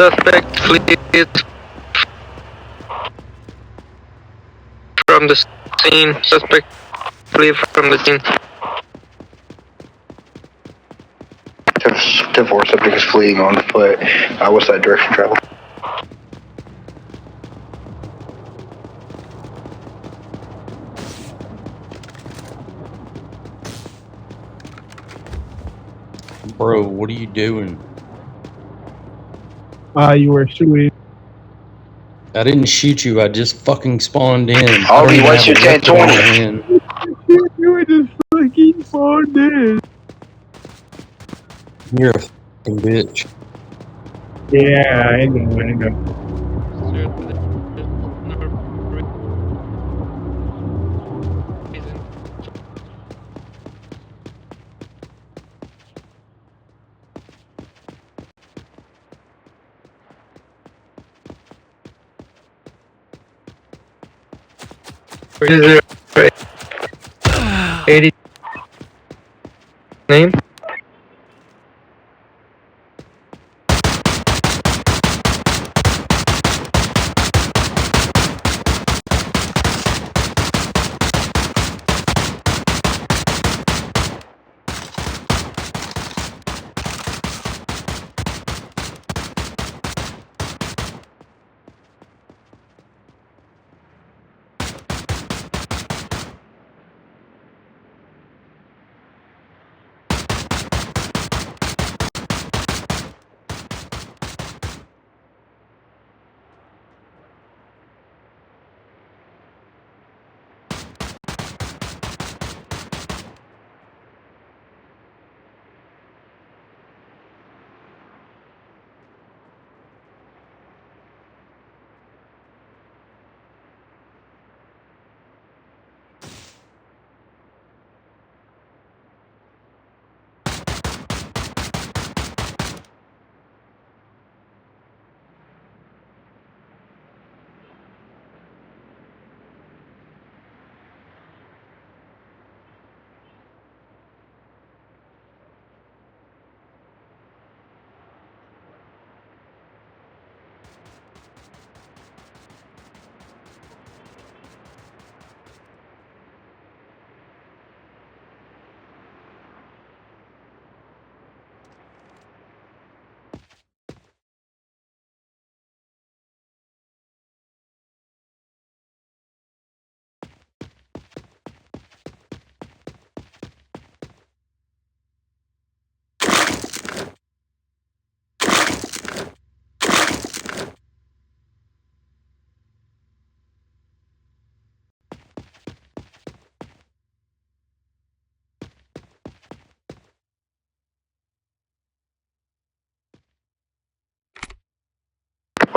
Suspect flees from the scene. Suspect flee from the scene. 10-4, subject is fleeing on foot. What's that direction travel? Bro, what are you doing? You were shooting. I didn't shoot you, I just fucking spawned in. Augie, what's your 1020? You were just fucking spawned in. You're a fucking bitch. Yeah, I know. Is there 80 name?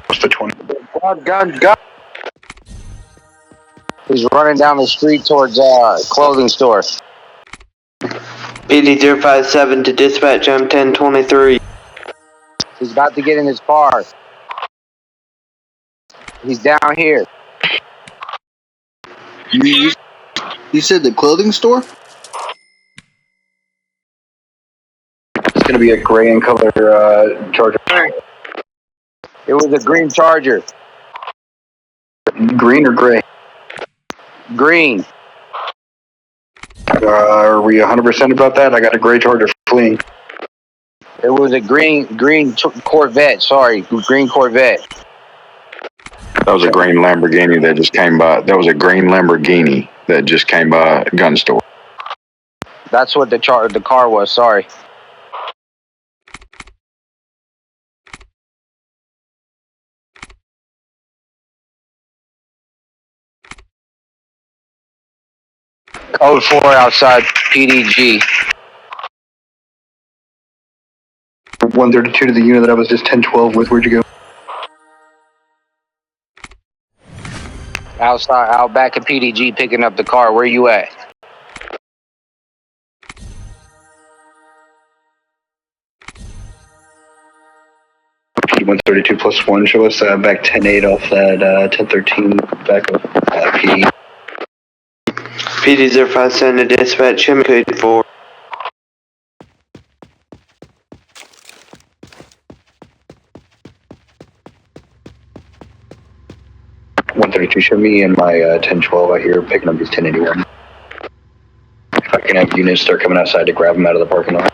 What's the 20? Gun. He's running down the street towards clothing store. PD 057 to dispatch M1023. He's about to get in his car. He's down here. You said the clothing store? It's going to be a gray and color Charger. It was a green Charger. Green or gray? Green. Are we 100% about that? I got a gray Charger fleeing. It was a green Corvette. Sorry, green Corvette. That was a green Lamborghini that just came by. That was a green Lamborghini that just came by a gun store. That's what the car was. Sorry. Code 4 outside PDG. 132 to the unit that I was just 1012 with. Where'd you go? Outside, out back at PDG picking up the car. Where you at? P132 plus 1. Show us back 10-8 off that 1013 back of PD. PD 057 to dispatch M4. 1032, show me in my 1012 out here picking up these 1081. If I can have units start coming outside to grab them out of the parking lot.